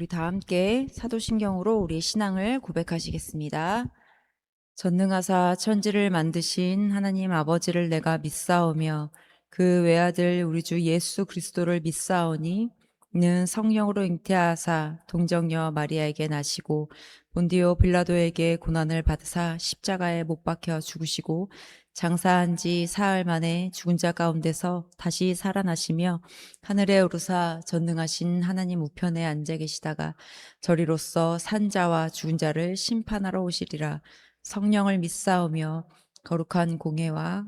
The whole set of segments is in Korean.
우리 다 함께 사도신경으로 우리의 신앙을 고백하시겠습니다. 전능하사 천지를 만드신 하나님 아버지를 내가 믿사오며 그 외아들 우리 주 예수 그리스도를 믿사오니 이는 성령으로 잉태하사 동정녀 마리아에게 나시고 본디오 빌라도에게 고난을 받으사 십자가에 못 박혀 죽으시고 장사한 지 사흘 만에 죽은 자 가운데서 다시 살아나시며 하늘에 오르사 전능하신 하나님 우편에 앉아 계시다가 저리로서 산자와 죽은 자를 심판하러 오시리라. 성령을 믿사오며 거룩한 공회와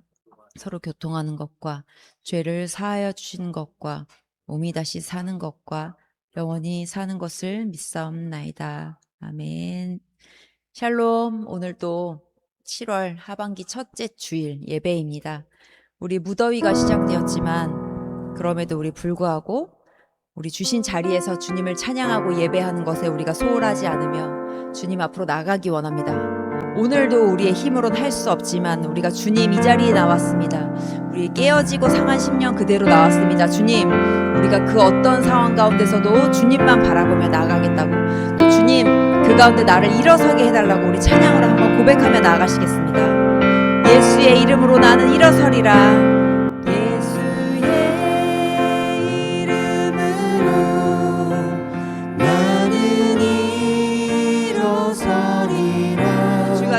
서로 교통하는 것과 죄를 사하여 주시는 것과 몸이 다시 사는 것과 영원히 사는 것을 믿사옵나이다. 아멘. 샬롬. 오늘도 7월 하반기 첫째 주일 예배입니다. 우리 무더위가 시작되었지만 그럼에도 우리 불구하고 우리 주신 자리에서 주님을 찬양하고 예배하는 것에 우리가 소홀하지 않으며 주님 앞으로 나가기 원합니다. 오늘도 우리의 힘으로는 할 수 없지만 우리가 주님 이 자리에 나왔습니다. 우리 깨어지고 상한 심령 그대로 나왔습니다. 주님, 우리가 그 어떤 상황 가운데서도 주님만 바라보며 나가겠다고, 또 주님 그 가운데 나를 일어서게 해달라고 우리 찬양으로 한번 고백하며 나아가시겠습니다. 예수의 이름으로 나는 일어서리라.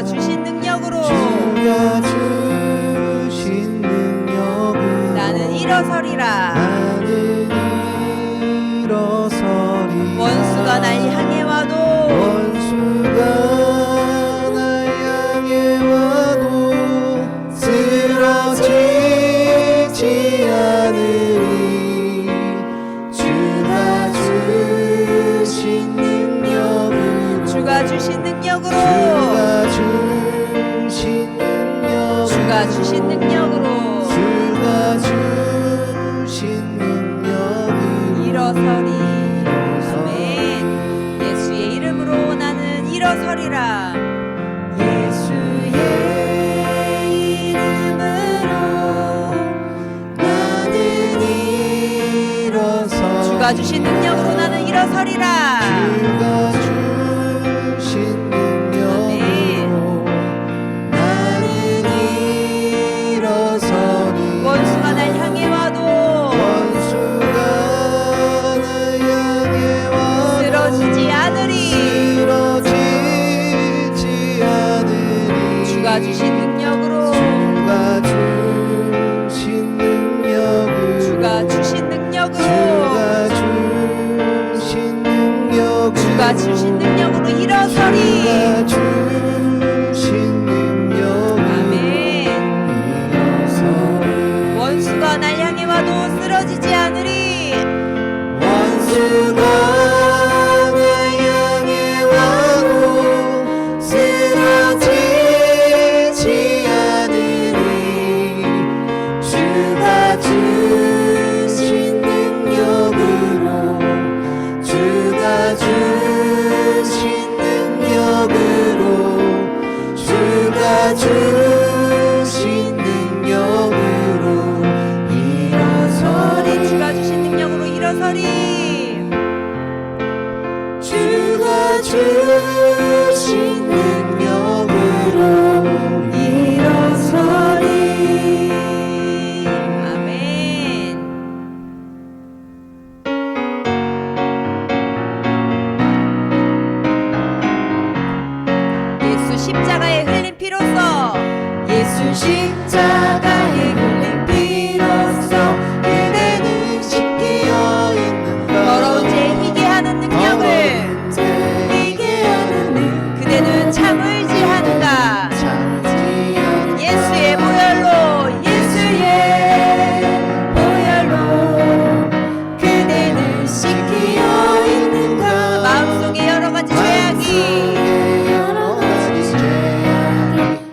주신 능력으로 나는 일어서리라. 원수가 날 향해 와도 쓰러지지 않으리. 주가 주신 능력으로 주가 주신 능력으로 일어서리. 아멘. 예수의 이름으로 나는 일어서리라. 예수의 이름으로 나는 일어서. 주가 주신 능력으로 나는 일어서리라. 주가 주신 능력으로 나는 일어서리. 원수가 날 향해 와도 쓰러지지 않으리. 주가 주신 능력으로 주가 주신 능력으로 일어서리. 아멘. 원수가 날 향해 와도 쓰러지지 않으리. 원수가 날 향해 와도 쓰러지지 않으리. 주가 주신 능력으로 주가 주신 능력으로 주가 주신 능력으로 일어서리. 주가 주신 능력으로 일어서리. 주가 주신 능력으로 일어서리. 아멘. 예수 십자가에 흘린 피로써 예수 십자가에 흘린 피로써 그대는 씻기어 있는 것. 더러운 죄 희게 하는 능력을 희게 하는 능력. 그대는 참을지 하는가. 예수의 보혈로 그대는 씻기어 있는 것. 마음속에 여러 가지 죄악이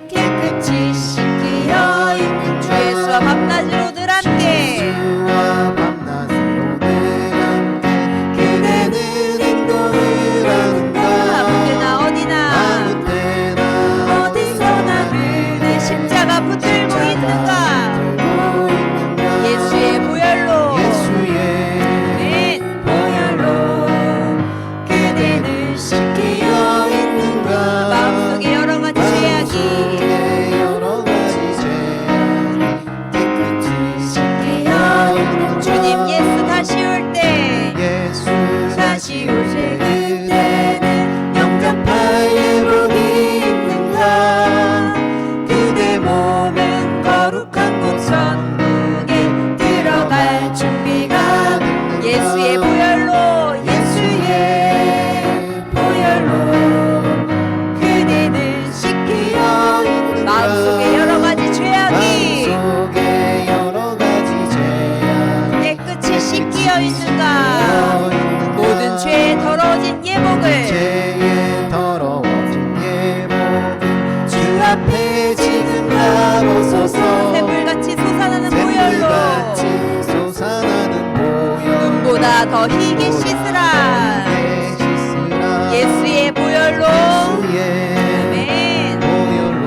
깨끗이 씻기어 있는 것. 주 예수 다시 오실 그때는 영접할 복이 있는가. 그대 몸은 거룩한 곳 천국에 들어갈 준비가 됐는가. 예수의 보혈로 예수의 보혈로 그대는 씻기어 있는가. 마음속에 여러 가지 죄악이 마음속에 여러 가지 죄악 깨끗이 씻기어 있는가. 모든 죄에 더러워진 예복을 죄에 더러워진 예복을 주 앞에 지금 나로서서 샘물같이 솟아나는 보혈로 샘물같이 솟아나는 보혈 눈보다 더 희게 씻으라. 내 씻으라. 예수의 보혈로 예수의 아멘. 보혈로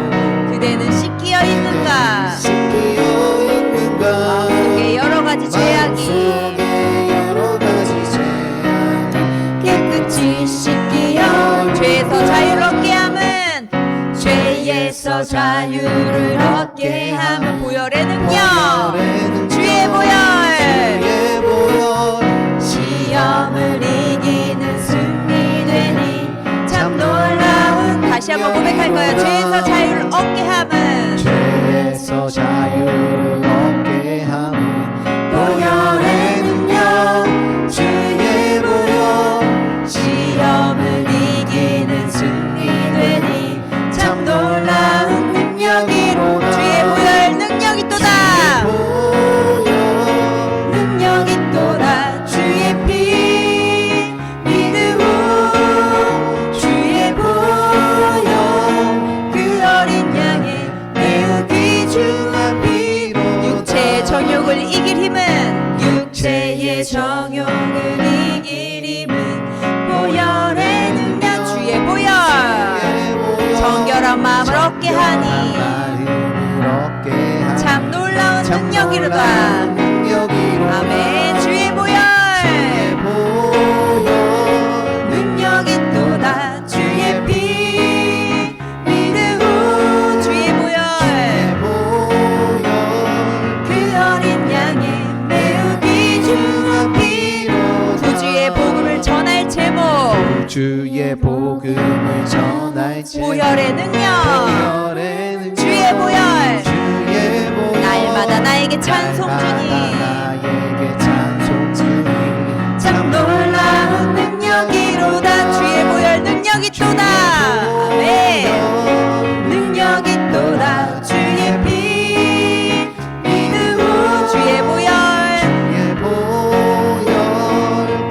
그대는 씻기어 있는가. 씻기어 있는가. 마음속에 여러 가지 죄악이 마음속에 여러 가지 죄악이 깨끗이 씻기어 죄에서 자유를 얻게 함은 죄에서 자유를 얻게 함은 보혈의 능력 보혈의 능력. 주의 보혈 주의 보혈 시험을 이기는 승리되니 참 놀라운 다시 한번 고백할 거예요. 죄에서 자유를 얻게 함은 죄에서 자유를 얻게 함은 보혈의 능력 주의 보혈 시험을 이기는 승리되니 참 놀라운 능력이로다. 주의 보혈 능력이 또다. 능력이 또다. 주의 피 믿음으로 주의 보혈 그 어린 양의 매우 귀중한 피로 육체의 정욕을 이길 힘은 육체의 정욕을 이길 힘은 보혈의 능력 주의 보혈 정결한 마음을 얻게 하니 참 놀라운 능력이로다. 아멘. 주의 보혈 능력이 또다. 주의 피 믿음으로 주의 보혈 그 어린 양의 매우 귀중한 피로 구주의 복음을 전할 제목 주의 복음을 전할 때 보혈의 능력 주의 보혈 주의 보혈 날마다 나에게 찬송 주니 나에게 찬송 주니 참 놀라운 능력이로다. 주의 보혈 능력이 또다. 아멘. 능력이 또다. 주의 피 믿음으로 주의 보혈 주의 보혈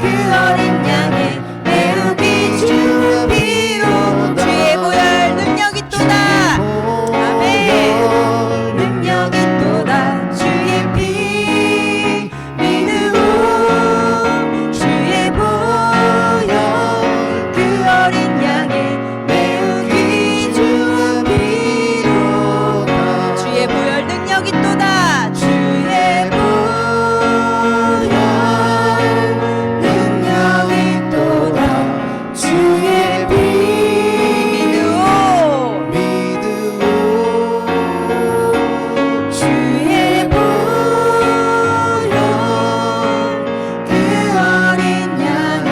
그 어린 양의 매우 귀중한 피로다. 주의 보혈 능력이 또다. 아멘. 능력이 또다. 주의 피 믿음으로 주의 보혈 그 어린 양의 매우 귀중한 피로다. 주의 보혈 능력이 또다. 주의 보혈 능력이 또다. 주의 피 믿으오 믿음으로 주의 보혈 그 어린 양의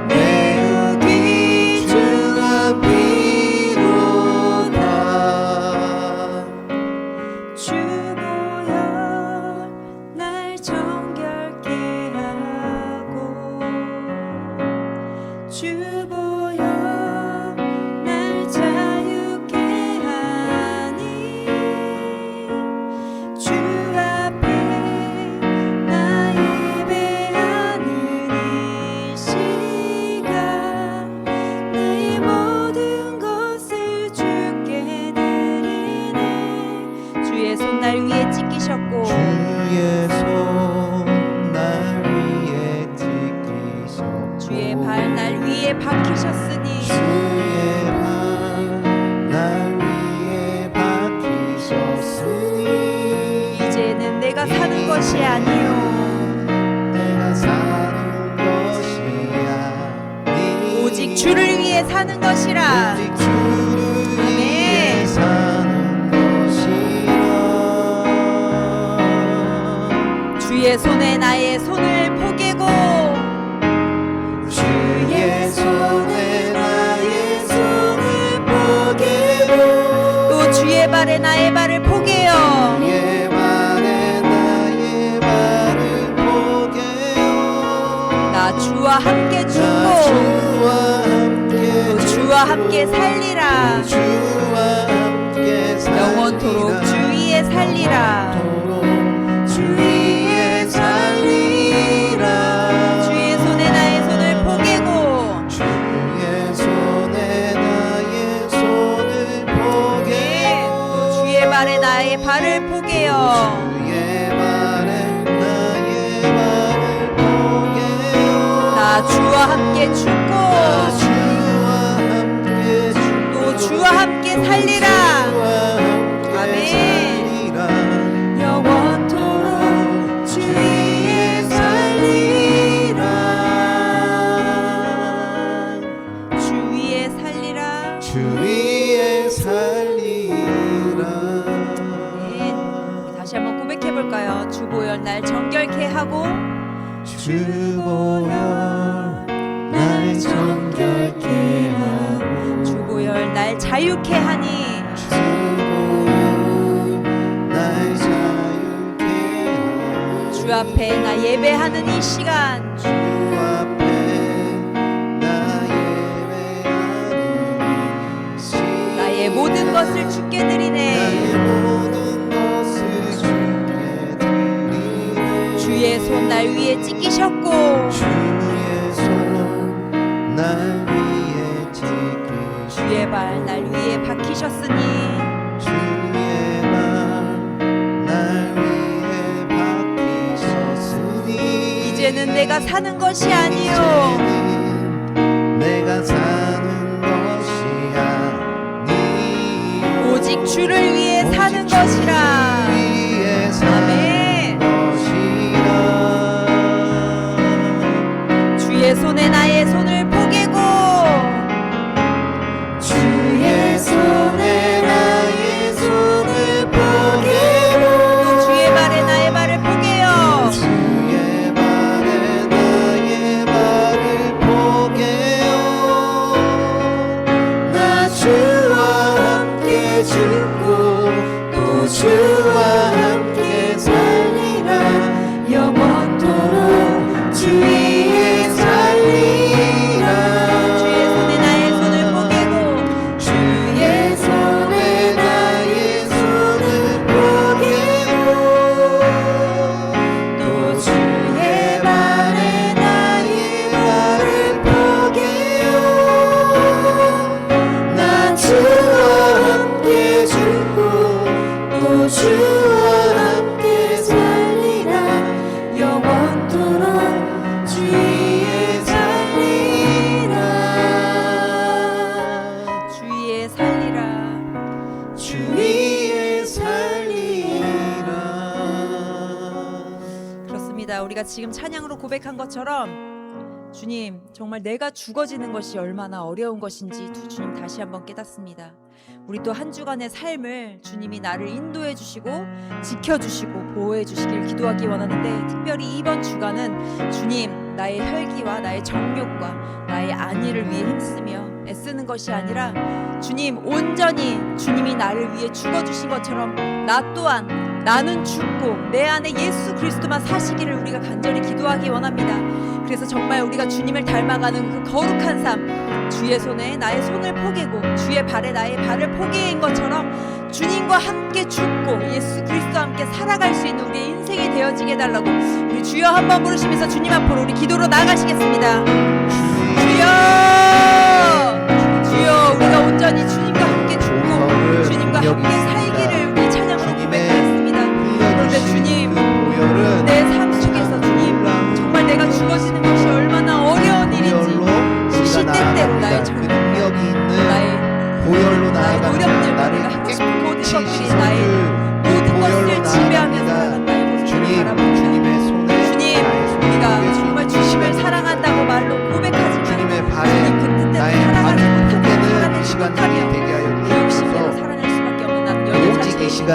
매우 귀중한 피로다. 주 보혈 날 정결케 하고 주 보혈 날 자유케 하니 주 앞에 나 예배하는 이 시간 내 모든 것을 주께 드리네. 주의 손 날 위에 찍히셨고 주의 손 날 위에 찍히셨고 주의 발 날 위에 박히셨으니 주의 발 날 위에 박히셨으니 이제는 내가 사는 것이 아니요 내가 사는 것이 아니 오직 주를 위해 사는 것이라. 오직 주를 아멘. 위해 사는 것이라. 주의 손에 나의 손을 포개고 주의 발에 나의 발을 포개요. 주의 발에 나의 발을 포개요. 나 주와 함께 나 죽고 주와 함께 또 주와 함께 살리라. 주와 함께 영원토록 주 위에 살리라. 주 위에 살리라. 주의 손에 나의 손을 포개고 주의 손에 나의 손을 포개요. 또 주의 발에 나의 발을 포개요. 주의 발에 나의 발을 포개요. 나 주와 함께 죽고 주와 함께 또 주와 함께 살리라. 아멘. 영원토록 주 위에 살리라. 주 위에 살리라. 주 위에 살리라. 네, 우리 다시 한번 고백해 볼까요? 주보혈 날 정결케 하고 주보혈 날 정결케 하고 주보혈 날 자유케 하니 주보혈 날 자유케 하고 주 앞에 나 예배하는 이 시간 주 앞에 나 예배하는 이 시간 나의 모든 것을 주께 나의 드리네. 모든 것을 주께 드리네. 주의 손 날 위에 찍히셨고 주의 손 날 위에 지키시 주의 발 날 위에 박히셨으니 주의 발 날 위에 박히셨으니 이제는 내가 사는 것이 아니요 이제는 내가 사는 것이 아니 오직 주를 위해 사는 오직 것이라. 주를 위해 사는 아멘. 것이라. 주의 손에 나의 손을 포개고 주의 손에 나의 손을 포개고 또 주의 발에 나의 발을 포개요. 주의 발에 나의 발을 포개요. 나 주와 함께 죽고 또 주와 함께 살리라. 영원토록 주 위에 살리라. 주의 손에 나의 손을 포개고 주의 손에 나의 손을 포개고 또 주의 발에 나의 발을 포개요. 나 주와 함께 죽고 또 주와 함께 살리라. 영원토록 주 위에 살리라. 주위에 살리라. 주 위에 살리라. 그렇습니다. 우리가 지금 찬양으로 고백한 것처럼 주님 정말 내가 죽어지는 것이 얼마나 어려운 것인지 주님 다시 한번 깨닫습니다. 우리 또 한 주간의 삶을 주님이 나를 인도해 주시고 지켜주시고 보호해 주시길 기도하기 원하는데 특별히 이번 주간은 주님 나의 혈기와 나의 정욕과 나의 안위를 위해 힘쓰며 애쓰는 것이 아니라 주님 온전히 주님이 나를 위해 죽어주신 것처럼 나 또한 나는 죽고 내 안에 예수 그리스도만 사시기를 우리가 간절히 기도하기 원합니다. 그래서 정말 우리가 주님을 닮아가는 그 거룩한 삶, 주의 손에 나의 손을 포개고 주의 발에 나의 발을 포개인 것처럼 주님과 함께 죽고 예수 그리스도와 함께 살아갈 수 있는 우리의 인생이 되어지게 해달라고 우리 주여 한번 부르시면서 주님 앞으로 우리 기도로 나아가시겠습니다. 주여, 주여, 우리가 온전히 주님과 함께 죽고 주님과 함께 살기를 우리 찬양으로 고백하였습니다. 그런데 주님, 내 삶 속에서 주님 정말 내가 죽어지는 것이 얼마나 어려운 일인지 시시때때로 나의 정욕, 나의 보혈로 나의 나아가 노력들과 내가 하고 싶은 모든 것들이 나의 모든 것을 지배하며 살아간 나의 모습을 바라보고 주님의 손에 주님, 우리가 정말 주님을 사랑한다고 말로 고백하지만 주님의 주님 발에 그 뜻대로 나의 살아가지 발을 못하고 포개는 살아내지 시간이 못하며 되게 하여 내 욕심대로 주옵소서. 살아낼 수밖에 없는 나는 여기 오직 자체에 이 시간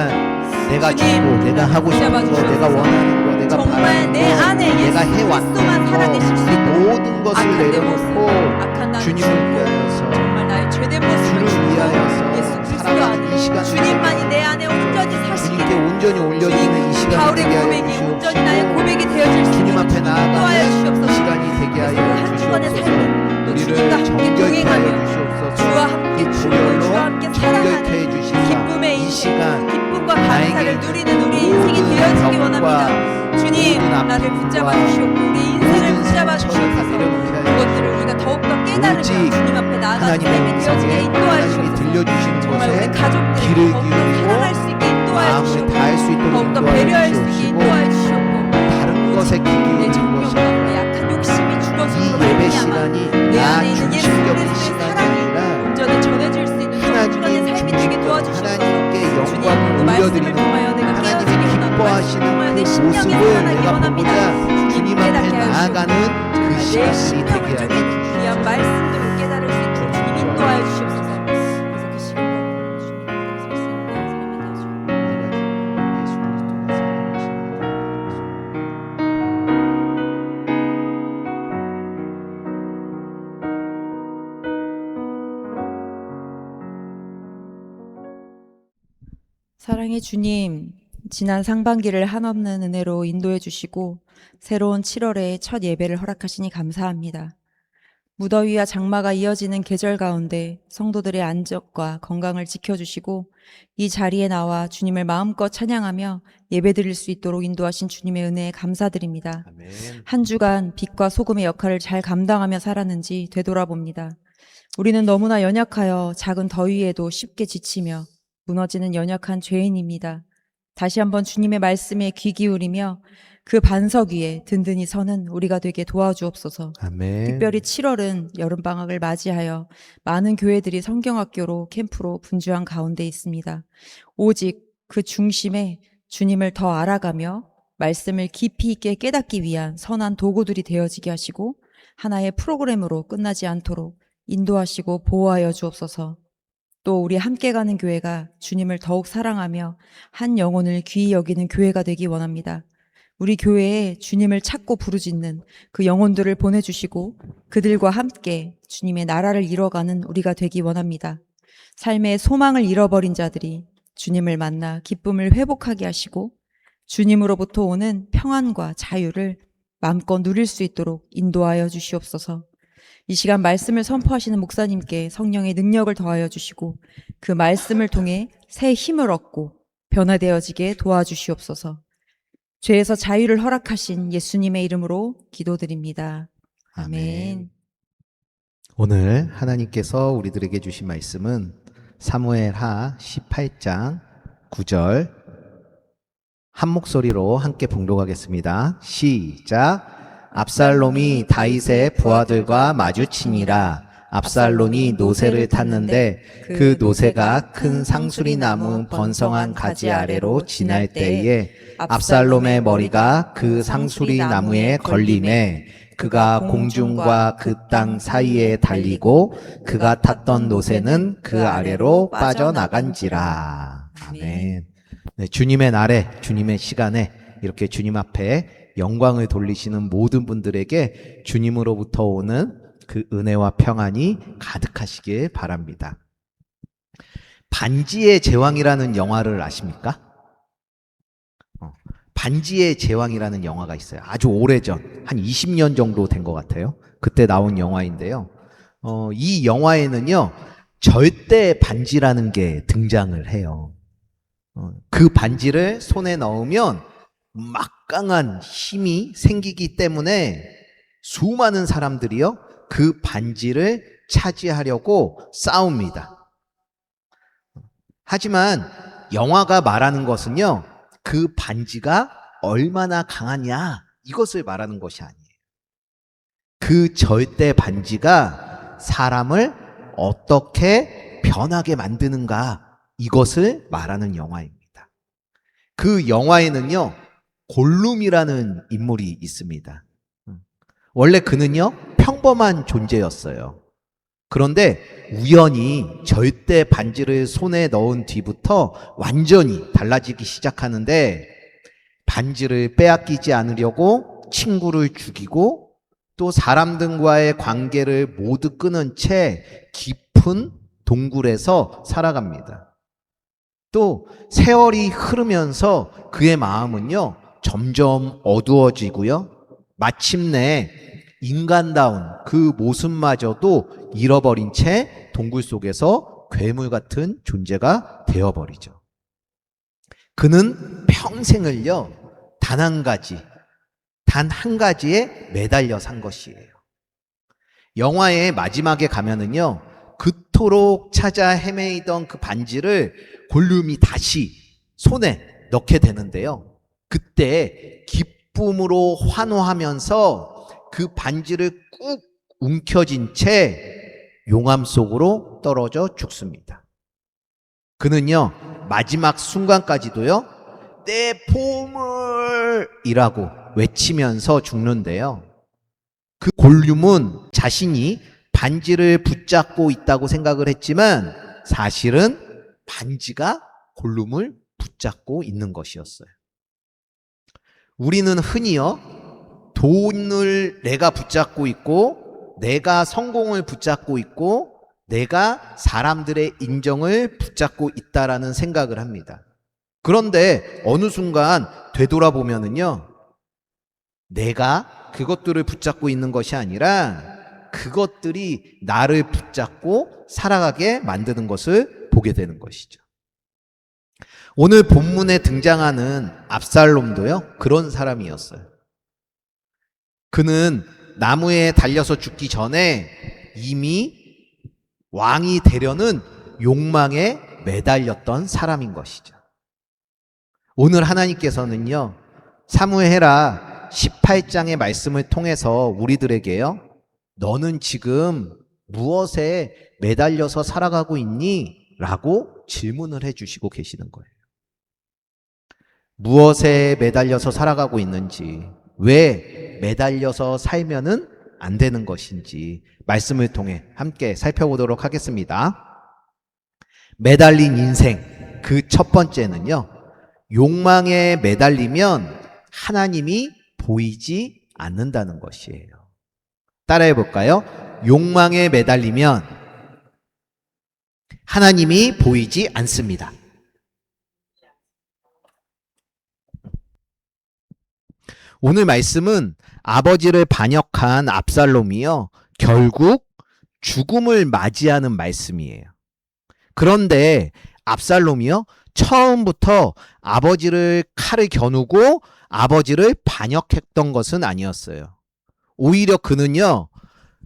내가 주님, 주고 내가 하고 싶은 붙잡아 거 내가 주시옵소서. 원하는 거 내가 정말 바라는 내 거 안에 내가 예수 해왔던 그리스도만 살아내실 수 거 있는 모든 것을 악한 내 모습, 내려놓고 악한 나는 주님을 죽고 위하여서 정말 나의 나의 죄된 모습을 주를 위하여서 예수 그리스도 살아가는 이 안에 시간 주님만이 내 안에 온전히 주님께 사시기를 온전히 올려드리는 이 시간이 바울의 되게 하여 고백이 온전히 나의 주시옵시고 고백이 되어질 수 주님 있는 앞에 주님 인도하여 나아가는 이 주시옵소서. 시간이 되게 하여 한 주간의 주시옵소서. 삶이 또 우리를 주님과 함께 정결케 하여 동행하며 주시옵소서. 주와 함께 그 추고 보혈로 주와 함께 정결케 사랑하는 해 주시사 기쁨의 이 인생, 시간 기쁨과 나에게 감사를 누리는 우리 인생이 모든 되어지기 병과 원합니다. 주님 모든 나를 아픔과 붙잡아 주시옵고 우리 인생을 모든 붙잡아 상처를 다 주시옵소서. 내려놓게 하여 그것들을 우리가 더욱더 깨달으며 오직 주님 앞에 나아가는 하나님의 삶이 되어지게 음성에 인도하여 하나님이 주옵소서. 들려주시는 정말 우리 것에 가족들을 귀를 더욱더 기울이고 사랑할 수 있게 인도하여 마음을 주시옵고 다할 수 있도록 더욱더 인도하여 배려할 수 있게 주시옵시고 인도하여 주시옵고 다른 것에 귀 내 기울이는 정욕과 것이 내 약한 욕심이 이 죽어짐으로 예배 말미암아 시간이 내 나 안에 있는 예수 중심적인 그리스도의 시간이 사랑이 아니라 온전히 전해질 수 있는 또 한 주간의 하나님 삶이 되게 중심적 도와주시옵소서. 하나님께 주님 영광을 그 말씀을 올려드리는 통하여 내가 하나님이 깨어지기 원합니다. 기뻐하시는 정말 내 그 심령이 모습을 살아나기 내가 원합니다. 보고자 주님 앞에 깨닫게 하여 나아가는 그 내 시간이 심령을 되게 하여 쪼개는 귀한 말씀들을 깨달을 수 있도록 주님 인도하여 주시옵소서. 그래서 그 시간과 주님 앞에 설 수 있는 삶이 되어주옵소서. 사랑의 주님, 지난 상반기를 한없는 은혜로 인도해 주시고 새로운 7월의 첫 예배를 허락하시니 감사합니다. 무더위와 장마가 이어지는 계절 가운데 성도들의 안전과 건강을 지켜주시고 이 자리에 나와 주님을 마음껏 찬양하며 예배드릴 수 있도록 인도하신 주님의 은혜에 감사드립니다. 아멘. 한 주간 빛과 소금의 역할을 잘 감당하며 살았는지 되돌아봅니다. 우리는 너무나 연약하여 작은 더위에도 쉽게 지치며 무너지는 연약한 죄인입니다. 다시 한번 주님의 말씀에 귀 기울이며 그 반석 위에 든든히 서는 우리가 되게 도와주옵소서. 아멘. 특별히 7월은 여름방학을 맞이하여 많은 교회들이 성경학교로 캠프로 분주한 가운데 있습니다. 오직 그 중심에 주님을 더 알아가며 말씀을 깊이 있게 깨닫기 위한 선한 도구들이 되어지게 하시고 하나의 프로그램으로 끝나지 않도록 인도하시고 보호하여 주옵소서. 또 우리 함께 가는 교회가 주님을 더욱 사랑하며 한 영혼을 귀히 여기는 교회가 되기 원합니다. 우리 교회에 주님을 찾고 부르짖는 그 영혼들을 보내주시고 그들과 함께 주님의 나라를 이뤄가는 우리가 되기 원합니다. 삶의 소망을 잃어버린 자들이 주님을 만나 기쁨을 회복하게 하시고 주님으로부터 오는 평안과 자유를 마음껏 누릴 수 있도록 인도하여 주시옵소서. 이 시간 말씀을 선포하시는 목사님께 성령의 능력을 더하여 주시고 그 말씀을 통해 새 힘을 얻고 변화되어지게 도와주시옵소서. 죄에서 자유를 허락하신 예수님의 이름으로 기도드립니다. 아멘. 오늘 하나님께서 우리들에게 주신 말씀은 사무엘하 18장 9절 한 목소리로 함께 봉독하겠습니다. 시작. 압살롬이 다윗의 부하들과 마주치니라. 압살롬이 노새를 탔는데 그 노새가 큰 상수리 나무 번성한 가지 아래로 지날 때에 압살롬의 머리가 그 상수리 나무에 걸림에 그가 공중과 그 땅 사이에 달리고 그가 탔던 노새는 그 아래로 빠져나간지라. 아멘. 네, 주님의 날에 주님의 시간에 이렇게 주님 앞에 영광을 돌리시는 모든 분들에게 주님으로부터 오는 그 은혜와 평안이 가득하시길 바랍니다. 반지의 제왕이라는 영화를 아십니까? 반지의 제왕이라는 영화가 있어요. 아주 오래전, 한 20년 정도 된 것 같아요. 그때 나온 영화인데요. 이 영화에는요, 절대 반지라는 게 등장을 해요. 그 반지를 손에 넣으면 막강한 힘이 생기기 때문에 수많은 사람들이요, 그 반지를 차지하려고 싸웁니다. 하지만 영화가 말하는 것은요, 그 반지가 얼마나 강하냐, 이것을 말하는 것이 아니에요. 그 절대 반지가 사람을 어떻게 변하게 만드는가, 이것을 말하는 영화입니다. 그 영화에는요, 골룸이라는 인물이 있습니다. 원래 그는요, 평범한 존재였어요. 그런데 우연히 절대 반지를 손에 넣은 뒤부터 완전히 달라지기 시작하는데, 반지를 빼앗기지 않으려고 친구를 죽이고 또 사람들과의 관계를 모두 끊은 채 깊은 동굴에서 살아갑니다. 또 세월이 흐르면서 그의 마음은요, 점점 어두워지고요. 마침내 인간다운 그 모습마저도 잃어버린 채 동굴 속에서 괴물 같은 존재가 되어버리죠. 그는 평생을요, 단 한 가지에 매달려 산 것이에요. 영화의 마지막에 가면은요, 그토록 찾아 헤매이던 그 반지를 골룸이 다시 손에 넣게 되는데요. 그때 기쁨으로 환호하면서 그 반지를 꾹 움켜쥔 채 용암 속으로 떨어져 죽습니다. 그는요, 마지막 순간까지도요, 내 보물이라고 외치면서 죽는데요. 그 골룸은 자신이 반지를 붙잡고 있다고 생각을 했지만 사실은 반지가 골룸을 붙잡고 있는 것이었어요. 우리는 흔히요, 돈을 내가 붙잡고 있고, 내가 성공을 붙잡고 있고, 내가 사람들의 인정을 붙잡고 있다라는 생각을 합니다. 그런데 어느 순간 되돌아보면은요, 내가 그것들을 붙잡고 있는 것이 아니라 그것들이 나를 붙잡고 살아가게 만드는 것을 보게 되는 것이죠. 오늘 본문에 등장하는 압살롬도요, 그런 사람이었어요. 그는 나무에 달려서 죽기 전에 이미 왕이 되려는 욕망에 매달렸던 사람인 것이죠. 오늘 하나님께서는요, 사무엘하 18장의 말씀을 통해서 우리들에게요, 너는 지금 무엇에 매달려서 살아가고 있니? 라고 질문을 해주시고 계시는 거예요. 무엇에 매달려서 살아가고 있는지, 왜 매달려서 살면은 안 되는 것인지 말씀을 통해 함께 살펴보도록 하겠습니다. 매달린 인생, 그 첫 번째는요, 욕망에 매달리면 하나님이 보이지 않는다는 것이에요. 따라해 볼까요? 욕망에 매달리면 하나님이 보이지 않습니다. 오늘 말씀은 아버지를 반역한 압살롬이요, 결국 죽음을 맞이하는 말씀이에요. 그런데 압살롬이요, 처음부터 아버지를 칼을 겨누고 아버지를 반역했던 것은 아니었어요. 오히려 그는요,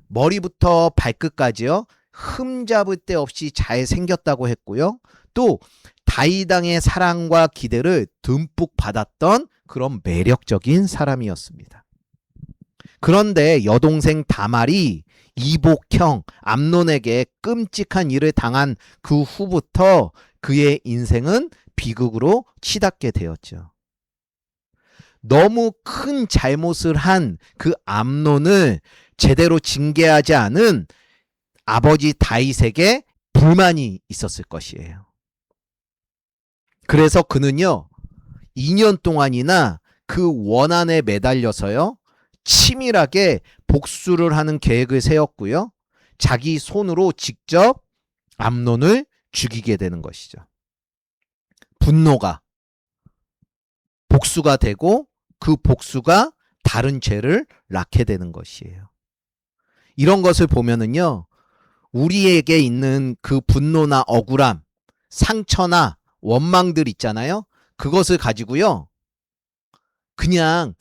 머리부터 발끝까지요, 흠잡을 데 없이 잘 생겼다고 했고요. 또 다윗왕의 사랑과 기대를 듬뿍 받았던 그런 매력적인 사람이었습니다. 그런데 여동생 다말이 이복형 암논에게 끔찍한 일을 당한 그 후부터 그의 인생은 비극으로 치닫게 되었죠. 너무 큰 잘못을 한 그 암논을 제대로 징계하지 않은 아버지 다윗에게 불만이 있었을 것이에요. 그래서 그는요, 2년 동안이나 그 원한에 매달려서요, 치밀하게 복수를 하는 계획을 세웠고요, 자기 손으로 직접 암논을 죽이게 되는 것이죠. 분노가 복수가 되고 그 복수가 다른 죄를 낳게 되는 것이에요. 이런 것을 보면은요, 우리에게 있는 그 분노나 억울함, 상처나 원망들 있잖아요. 그것을 가지고요, 그냥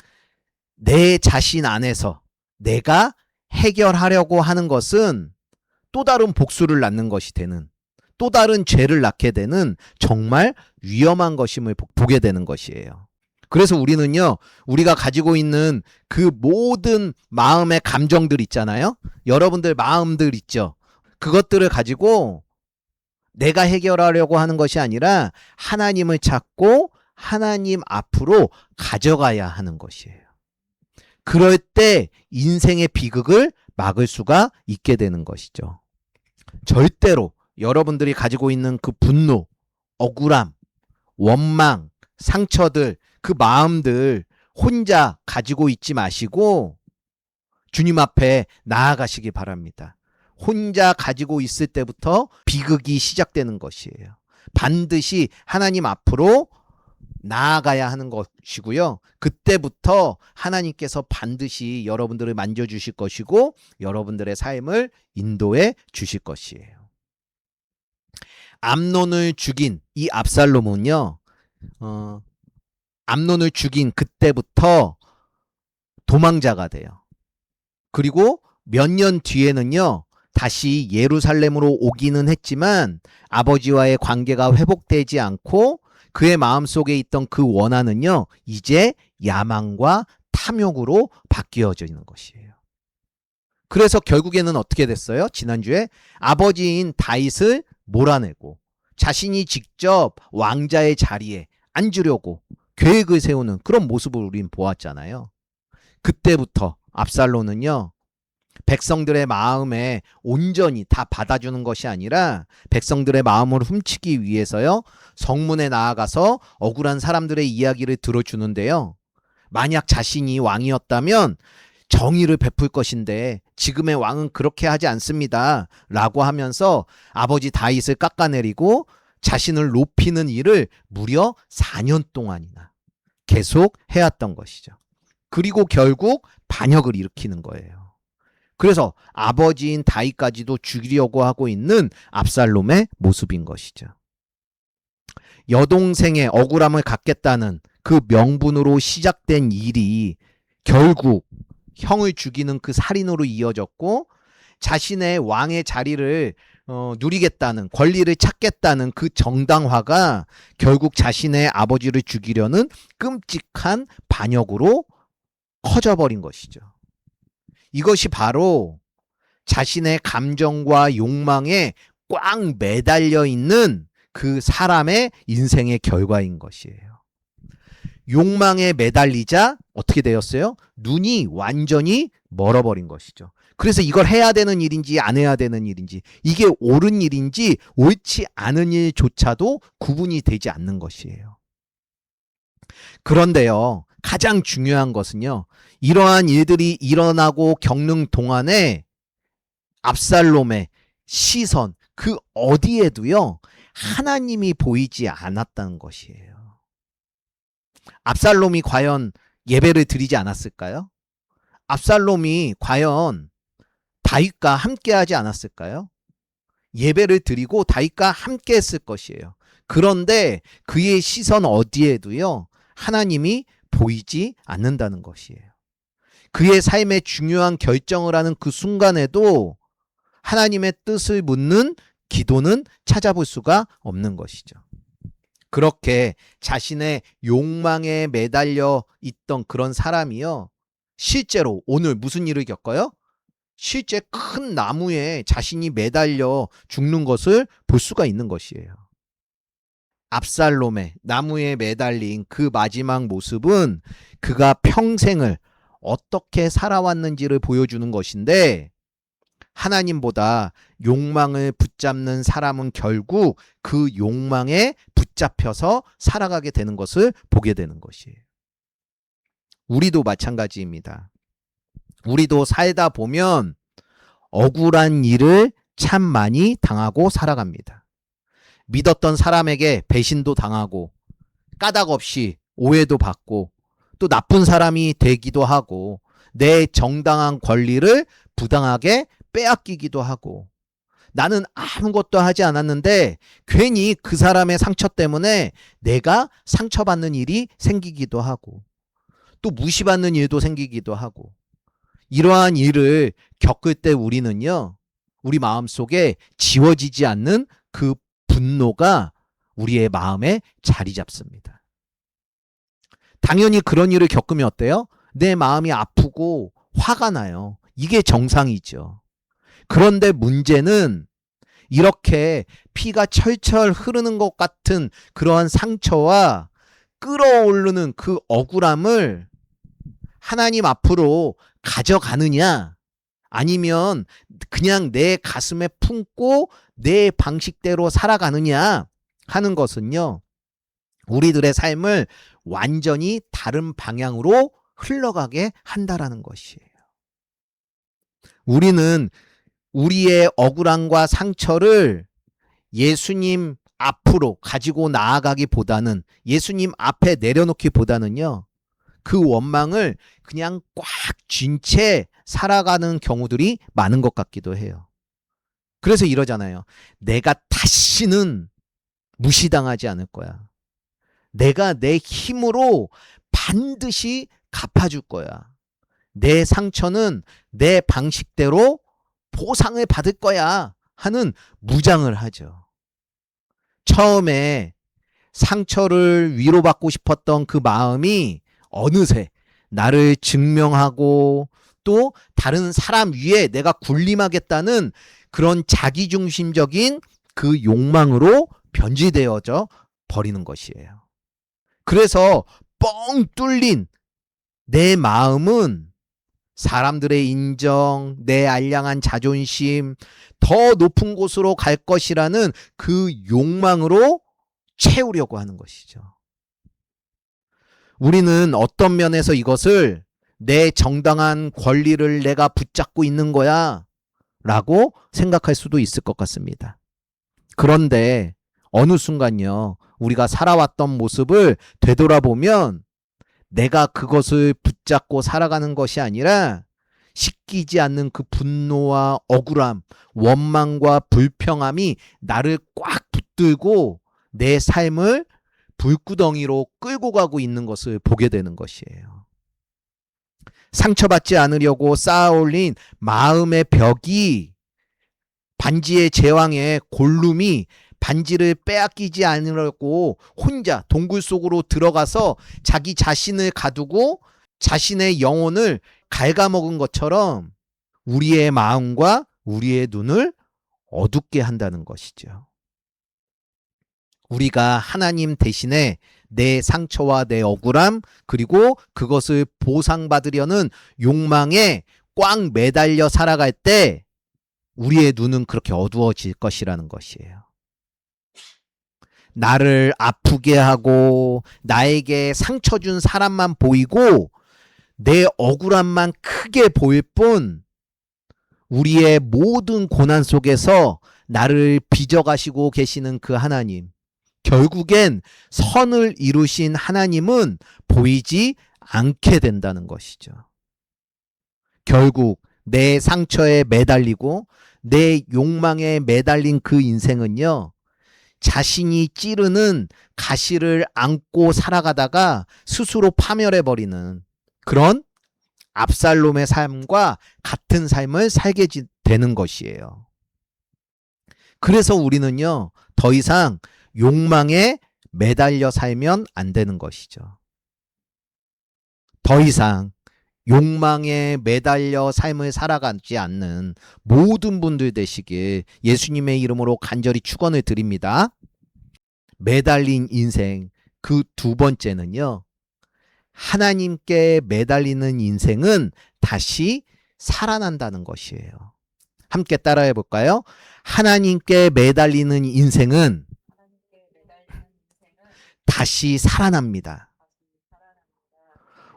내 자신 안에서 내가 해결하려고 하는 것은 또 다른 복수를 낳는 것이 되는, 또 다른 죄를 낳게 되는 정말 위험한 것임을 보게 되는 것이에요. 그래서 우리는요, 우리가 가지고 있는 그 모든 마음의 감정들 있잖아요. 여러분들 마음들 있죠. 그것들을 가지고 내가 해결하려고 하는 것이 아니라 하나님을 찾고 하나님 앞으로 가져가야 하는 것이에요. 그럴 때 인생의 비극을 막을 수가 있게 되는 것이죠. 절대로 여러분들이 가지고 있는 그 분노, 억울함, 원망, 상처들, 그 마음들 혼자 가지고 있지 마시고 주님 앞에 나아가시기 바랍니다. 혼자 가지고 있을 때부터 비극이 시작되는 것이에요. 반드시 하나님 앞으로 나아가야 하는 것이고요. 그때부터 하나님께서 반드시 여러분들을 만져주실 것이고 여러분들의 삶을 인도해 주실 것이에요. 암논을 죽인 이 압살롬은요. 암논을 죽인 그때부터 도망자가 돼요. 그리고 몇 년 뒤에는요. 다시 예루살렘으로 오기는 했지만 아버지와의 관계가 회복되지 않고 그의 마음속에 있던 그 원한은요. 이제 야망과 탐욕으로 바뀌어지는 것이에요. 그래서 결국에는 어떻게 됐어요? 지난주에 아버지인 다윗을 몰아내고 자신이 직접 왕자의 자리에 앉으려고 계획을 세우는 그런 모습을 우린 보았잖아요. 그때부터 압살롬은요. 백성들의 마음에 온전히 다 받아주는 것이 아니라 백성들의 마음을 훔치기 위해서요. 성문에 나아가서 억울한 사람들의 이야기를 들어주는데요. 만약 자신이 왕이었다면 정의를 베풀 것인데 지금의 왕은 그렇게 하지 않습니다. 라고 하면서 아버지 다윗을 깎아내리고 자신을 높이는 일을 무려 4년 동안이나 계속 해왔던 것이죠. 그리고 결국 반역을 일으키는 거예요. 그래서 아버지인 다윗까지도 죽이려고 하고 있는 압살롬의 모습인 것이죠. 여동생의 억울함을 갖겠다는 그 명분으로 시작된 일이 결국 형을 죽이는 그 살인으로 이어졌고 자신의 왕의 자리를 누리겠다는 권리를 찾겠다는 그 정당화가 결국 자신의 아버지를 죽이려는 끔찍한 반역으로 커져버린 것이죠. 이것이 바로 자신의 감정과 욕망에 꽉 매달려 있는 그 사람의 인생의 결과인 것이에요. 욕망에 매달리자 어떻게 되었어요? 눈이 완전히 멀어버린 것이죠. 그래서 이걸 해야 되는 일인지 안 해야 되는 일인지 이게 옳은 일인지 옳지 않은 일조차도 구분이 되지 않는 것이에요. 그런데요. 가장 중요한 것은요. 이러한 일들이 일어나고 겪는 동안에 압살롬의 시선 그 어디에도요. 하나님이 보이지 않았다는 것이에요. 압살롬이 과연 예배를 드리지 않았을까요? 압살롬이 과연 다윗과 함께하지 않았을까요? 예배를 드리고 다윗과 함께했을 것이에요. 그런데 그의 시선 어디에도요. 하나님이 보이지 않는다는 것이에요. 그의 삶의 중요한 결정을 하는 그 순간에도 하나님의 뜻을 묻는 기도는 찾아볼 수가 없는 것이죠. 그렇게 자신의 욕망에 매달려 있던 그런 사람이요. 실제로 오늘 무슨 일을 겪어요? 실제 큰 나무에 자신이 매달려 죽는 것을 볼 수가 있는 것이에요. 압살롬의 나무에 매달린 그 마지막 모습은 그가 평생을 어떻게 살아왔는지를 보여주는 것인데 하나님보다 욕망을 붙잡는 사람은 결국 그 욕망에 붙잡혀서 살아가게 되는 것을 보게 되는 것이에요. 우리도 마찬가지입니다. 우리도 살다 보면 억울한 일을 참 많이 당하고 살아갑니다. 믿었던 사람에게 배신도 당하고 까닭 없이 오해도 받고 또 나쁜 사람이 되기도 하고 내 정당한 권리를 부당하게 빼앗기기도 하고 나는 아무것도 하지 않았는데 괜히 그 사람의 상처 때문에 내가 상처받는 일이 생기기도 하고 또 무시받는 일도 생기기도 하고 이러한 일을 겪을 때 우리는요. 우리 마음속에 지워지지 않는 그 분노가 우리의 마음에 자리 잡습니다. 당연히 그런 일을 겪으면 어때요? 내 마음이 아프고 화가 나요. 이게 정상이죠. 그런데 문제는 이렇게 피가 철철 흐르는 것 같은 그러한 상처와 끌어오르는 그 억울함을 하나님 앞으로 가져가느냐 아니면 그냥 내 가슴에 품고 내 방식대로 살아가느냐 하는 것은요. 우리들의 삶을 완전히 다른 방향으로 흘러가게 한다라는 것이에요. 우리는 우리의 억울함과 상처를 예수님 앞으로 가지고 나아가기보다는, 예수님 앞에 내려놓기보다는요, 그 원망을 그냥 꽉 쥔 채 살아가는 경우들이 많은 것 같기도 해요. 그래서 이러잖아요. 내가 다시는 무시당하지 않을 거야. 내가 내 힘으로 반드시 갚아줄 거야. 내 상처는 내 방식대로 보상을 받을 거야 하는 무장을 하죠. 처음에 상처를 위로받고 싶었던 그 마음이 어느새 나를 증명하고 또 다른 사람 위에 내가 군림하겠다는 그런 자기중심적인 그 욕망으로 변질되어져 버리는 것이에요. 그래서 뻥 뚫린 내 마음은 사람들의 인정, 내 알량한 자존심, 더 높은 곳으로 갈 것이라는 그 욕망으로 채우려고 하는 것이죠. 우리는 어떤 면에서 이것을 내 정당한 권리를 내가 붙잡고 있는 거야 라고 생각할 수도 있을 것 같습니다. 그런데 어느 순간요, 우리가 살아왔던 모습을 되돌아보면 내가 그것을 붙잡고 살아가는 것이 아니라 식기지 않는 그 분노와 억울함, 원망과 불평함이 나를 꽉 붙들고 내 삶을 불구덩이로 끌고 가고 있는 것을 보게 되는 것이에요. 상처받지 않으려고 쌓아올린 마음의 벽이, 반지의 제왕의 골룸이 반지를 빼앗기지 않으려고 혼자 동굴 속으로 들어가서 자기 자신을 가두고 자신의 영혼을 갉아먹은 것처럼 우리의 마음과 우리의 눈을 어둡게 한다는 것이죠. 우리가 하나님 대신에 내 상처와 내 억울함, 그리고 그것을 보상받으려는 욕망에 꽉 매달려 살아갈 때 우리의 눈은 그렇게 어두워질 것이라는 것이에요. 나를 아프게 하고 나에게 상처 준 사람만 보이고 내 억울함만 크게 보일 뿐, 우리의 모든 고난 속에서 나를 빚어가시고 계시는 그 하나님, 결국엔 선을 이루신 하나님은 보이지 않게 된다는 것이죠. 결국 내 상처에 매달리고 내 욕망에 매달린 그 인생은요, 자신이 찌르는 가시를 안고 살아가다가 스스로 파멸해버리는 그런 압살롬의 삶과 같은 삶을 살게 되는 것이에요. 그래서 우리는요, 더 이상 욕망에 매달려 살면 안 되는 것이죠. 더 이상 욕망에 매달려 삶을 살아가지 않는 모든 분들 되시길 예수님의 이름으로 간절히 축원을 드립니다. 매달린 인생, 그 두 번째는요, 하나님께 매달리는 인생은 다시 살아난다는 것이에요. 함께 따라해 볼까요? 하나님께 매달리는 인생은 다시 살아납니다.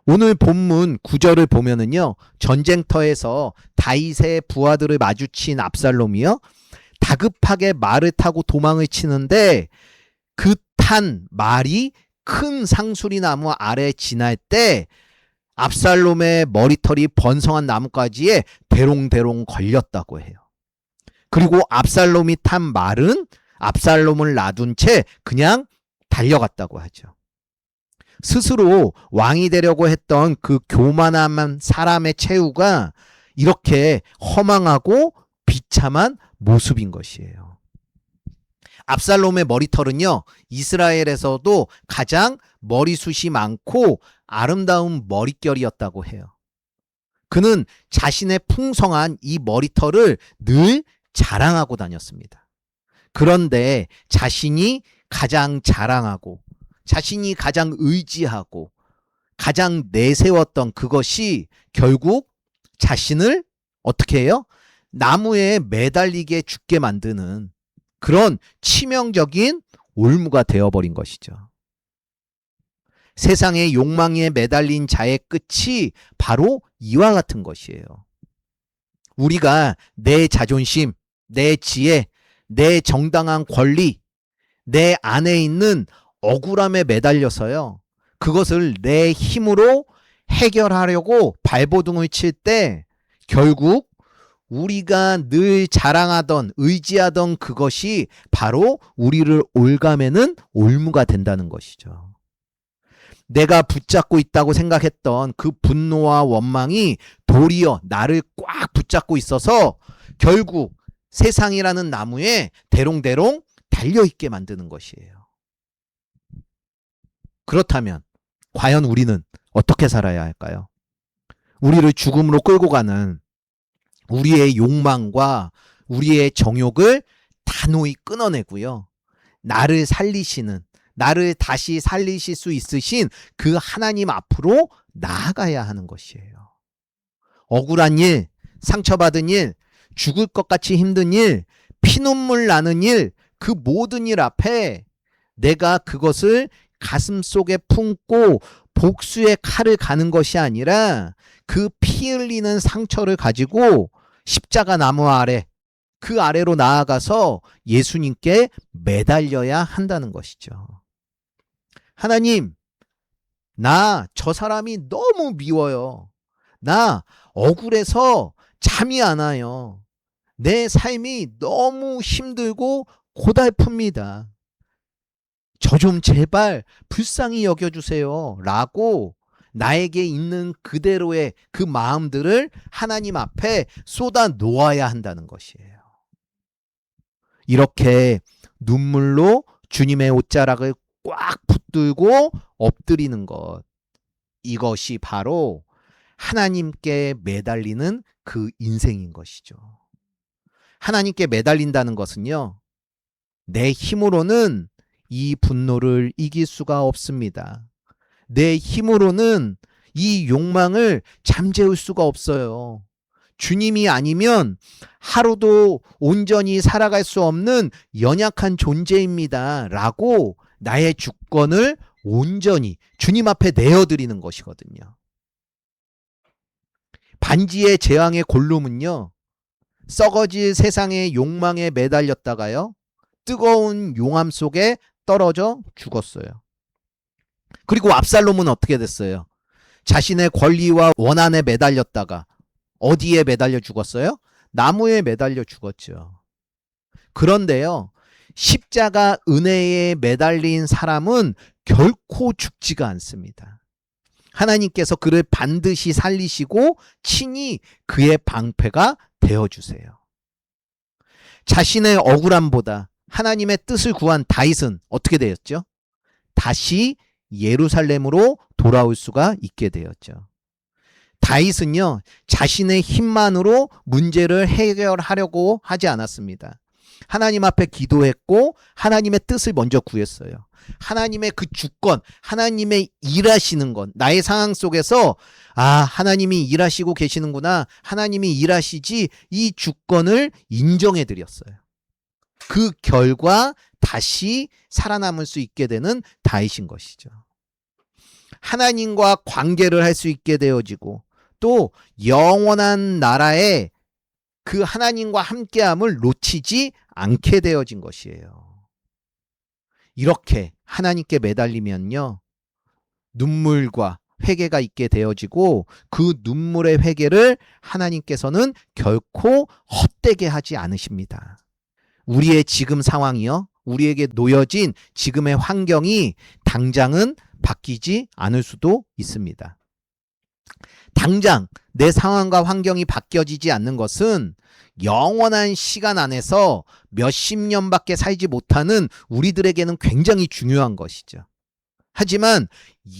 오늘 본문 9절을 보면은요, 전쟁터에서 다윗의 부하들을 마주친 압살롬이요, 다급하게 말을 타고 도망을 치는데 그 탄 말이 큰 상수리 나무 아래 지날 때 압살롬의 머리털이 번성한 나뭇가지에 대롱대롱 걸렸다고 해요. 그리고 압살롬이 탄 말은 압살롬을 놔둔 채 그냥 달려갔다고 하죠. 스스로 왕이 되려고 했던 그 교만한 사람의 최후가 이렇게 허망하고 비참한 모습인 것이에요. 압살롬의 머리털은요, 이스라엘에서도 가장 머리숱이 많고 아름다운 머릿결이었다고 해요. 그는 자신의 풍성한 이 머리털을 늘 자랑하고 다녔습니다. 그런데 자신이 가장 자랑하고 자신이 가장 의지하고 가장 내세웠던 그것이 결국 자신을 어떻게 해요? 나무에 매달리게 죽게 만드는 그런 치명적인 올무가 되어버린 것이죠. 세상의 욕망에 매달린 자의 끝이 바로 이와 같은 것이에요. 우리가 내 자존심, 내 지혜, 내 정당한 권리, 내 안에 있는 억울함에 매달려서요. 그것을 내 힘으로 해결하려고 발버둥을 칠 때 결국 우리가 늘 자랑하던 의지하던 그것이 바로 우리를 올가매는 올무가 된다는 것이죠. 내가 붙잡고 있다고 생각했던 그 분노와 원망이 도리어 나를 꽉 붙잡고 있어서 결국 세상이라는 나무에 대롱대롱 달려있게 만드는 것이에요. 그렇다면 과연 우리는 어떻게 살아야 할까요? 우리를 죽음으로 끌고 가는 우리의 욕망과 우리의 정욕을 단호히 끊어내고요. 나를 살리시는, 나를 다시 살리실 수 있으신 그 하나님 앞으로 나아가야 하는 것이에요. 억울한 일, 상처받은 일, 죽을 것 같이 힘든 일, 피눈물 나는 일, 그 모든 일 앞에 내가 그것을 가슴 속에 품고 복수의 칼을 가는 것이 아니라 그 피 흘리는 상처를 가지고 십자가 나무 아래, 그 아래로 나아가서 예수님께 매달려야 한다는 것이죠. 하나님, 나 저 사람이 너무 미워요. 나 억울해서 잠이 안 와요. 내 삶이 너무 힘들고 고달픕니다. 저 좀 제발 불쌍히 여겨주세요. 라고 나에게 있는 그대로의 그 마음들을 하나님 앞에 쏟아 놓아야 한다는 것이에요. 이렇게 눈물로 주님의 옷자락을 꽉 붙들고 엎드리는 것. 이것이 바로 하나님께 매달리는 그 인생인 것이죠. 하나님께 매달린다는 것은요, 내 힘으로는 이 분노를 이길 수가 없습니다. 내 힘으로는 이 욕망을 잠재울 수가 없어요. 주님이 아니면 하루도 온전히 살아갈 수 없는 연약한 존재입니다. 라고 나의 주권을 온전히 주님 앞에 내어드리는 것이거든요. 반지의 제왕의 골룸은요, 썩어질 세상의 욕망에 매달렸다가요, 뜨거운 용암 속에 떨어져 죽었어요. 그리고 압살롬은 어떻게 됐어요? 자신의 권리와 원한에 매달렸다가 어디에 매달려 죽었어요? 나무에 매달려 죽었죠. 그런데요, 십자가 은혜에 매달린 사람은 결코 죽지가 않습니다. 하나님께서 그를 반드시 살리시고 친히 그의 방패가 되어주세요. 자신의 억울함보다 하나님의 뜻을 구한 다윗은 어떻게 되었죠? 다시 예루살렘으로 돌아올 수가 있게 되었죠. 다윗은요, 자신의 힘만으로 문제를 해결하려고 하지 않았습니다. 하나님 앞에 기도했고 하나님의 뜻을 먼저 구했어요. 하나님의 그 주권, 하나님의 일하시는 것, 나의 상황 속에서 하나님이 일하시고 계시는구나, 하나님이 일하시지, 이 주권을 인정해 드렸어요. 그 결과 다시 살아남을 수 있게 되는 다윗인 것이죠. 하나님과 관계를 할 수 있게 되어지고 또 영원한 나라에 그 하나님과 함께함을 놓치지 않게 되어진 것이에요. 이렇게 하나님께 매달리면요, 눈물과 회개가 있게 되어지고 그 눈물의 회개를 하나님께서는 결코 헛되게 하지 않으십니다. 우리의 지금 상황이요, 우리에게 놓여진 지금의 환경이 당장은 바뀌지 않을 수도 있습니다. 당장 내 상황과 환경이 바뀌어지지 않는 것은 영원한 시간 안에서 몇십 년밖에 살지 못하는 우리들에게는 굉장히 중요한 것이죠. 하지만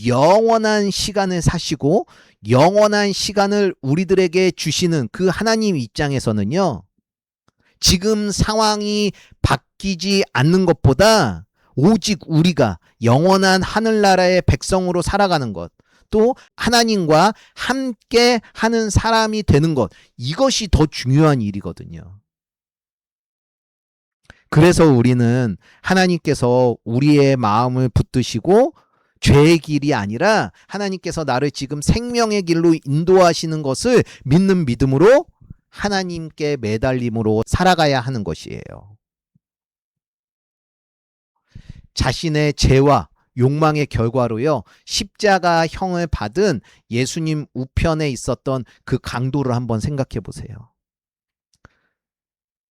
영원한 시간을 사시고 영원한 시간을 우리들에게 주시는 그 하나님 입장에서는요, 지금 상황이 바뀌지 않는 것보다 오직 우리가 영원한 하늘나라의 백성으로 살아가는 것, 또 하나님과 함께 하는 사람이 되는 것, 이것이 더 중요한 일이거든요. 그래서 우리는 하나님께서 우리의 마음을 붙드시고 죄의 길이 아니라 하나님께서 나를 지금 생명의 길로 인도하시는 것을 믿는 믿음으로 하나님께 매달림으로 살아가야 하는 것이에요. 자신의 죄와 욕망의 결과로요, 십자가형을 받은 예수님 우편에 있었던 그 강도를 한번 생각해 보세요.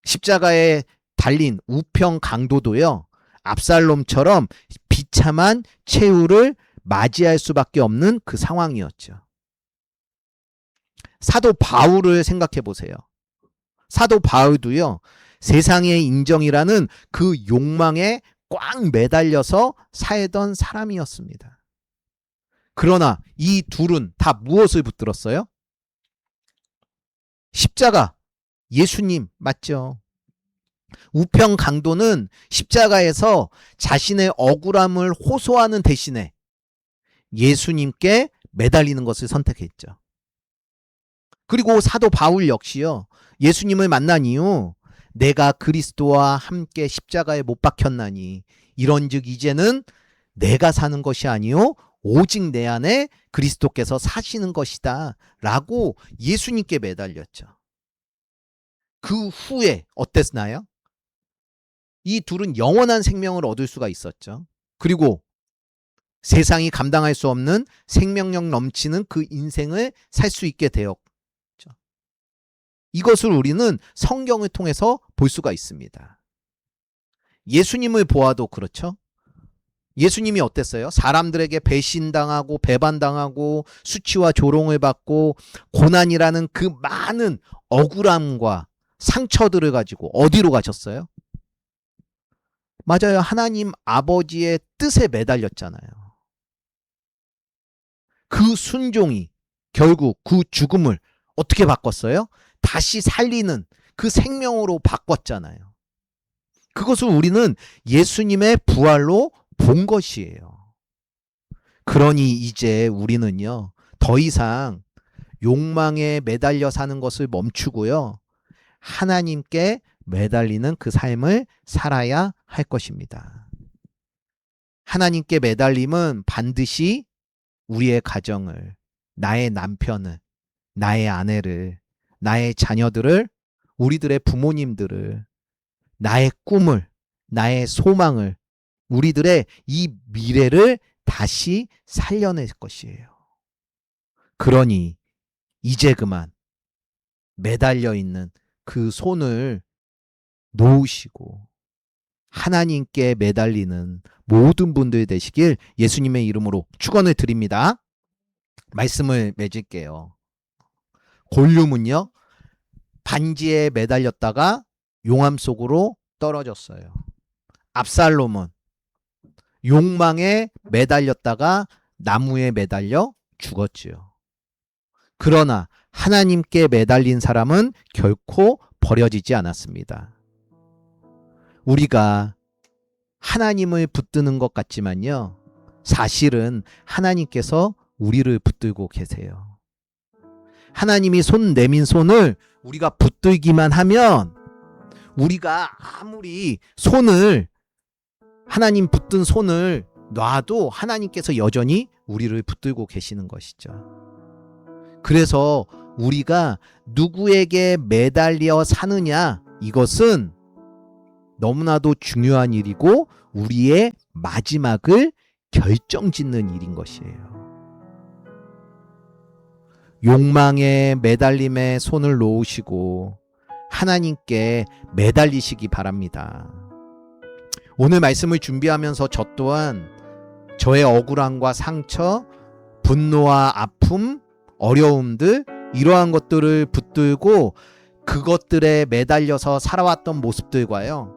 십자가에 달린 우편 강도도요, 압살롬처럼 비참한 최후를 맞이할 수밖에 없는 그 상황이었죠. 사도 바울을 생각해 보세요. 사도 바울도요, 세상의 인정이라는 그 욕망에 꽉 매달려서 살던 사람이었습니다. 그러나 이 둘은 다 무엇을 붙들었어요? 십자가, 예수님 맞죠? 우편 강도는 십자가에서 자신의 억울함을 호소하는 대신에 예수님께 매달리는 것을 선택했죠. 그리고 사도 바울 역시요, 예수님을 만난 이후 내가 그리스도와 함께 십자가에 못 박혔나니 이런즉 이제는 내가 사는 것이 아니요 오직 내 안에 그리스도께서 사시는 것이다 라고 예수님께 매달렸죠. 그 후에 어땠나요? 이 둘은 영원한 생명을 얻을 수가 있었죠. 그리고 세상이 감당할 수 없는 생명력 넘치는 그 인생을 살 수 있게 되었죠. 이것을 우리는 성경을 통해서 볼 수가 있습니다. 예수님을 보아도 그렇죠. 예수님이 어땠어요? 사람들에게 배신당하고 배반당하고 수치와 조롱을 받고 고난이라는 그 많은 억울함과 상처들을 가지고 어디로 가셨어요? 맞아요. 하나님 아버지의 뜻에 매달렸잖아요. 그 순종이 결국 그 죽음을 어떻게 바꿨어요? 다시 살리는 그 생명으로 바꿨잖아요. 그것을 우리는 예수님의 부활로 본 것이에요. 그러니 이제 우리는요, 더 이상 욕망에 매달려 사는 것을 멈추고요, 하나님께 매달리는 그 삶을 살아야 할 것입니다. 하나님께 매달림은 반드시 우리의 가정을, 나의 남편을, 나의 아내를, 나의 자녀들을, 우리들의 부모님들을, 나의 꿈을, 나의 소망을, 우리들의 이 미래를 다시 살려낼 것이에요. 그러니 이제 그만 매달려 있는 그 손을 놓으시고 하나님께 매달리는 모든 분들 되시길 예수님의 이름으로 축원을 드립니다. 말씀을 맺을게요. 골룸은요, 반지에 매달렸다가 용암 속으로 떨어졌어요. 압살롬은 욕망에 매달렸다가 나무에 매달려 죽었지요. 그러나 하나님께 매달린 사람은 결코 버려지지 않았습니다. 우리가 하나님을 붙드는 것 같지만요, 사실은 하나님께서 우리를 붙들고 계세요. 하나님이 손 내민 손을 우리가 붙들기만 하면, 우리가 아무리 하나님 붙든 손을 놔도 하나님께서 여전히 우리를 붙들고 계시는 것이죠. 그래서 우리가 누구에게 매달려 사느냐, 이것은 너무나도 중요한 일이고 우리의 마지막을 결정짓는 일인 것이에요. 욕망의 매달림에 손을 놓으시고 하나님께 매달리시기 바랍니다. 오늘 말씀을 준비하면서 저 또한 저의 억울함과 상처, 분노와 아픔, 어려움들, 이러한 것들을 붙들고 그것들에 매달려서 살아왔던 모습들과요,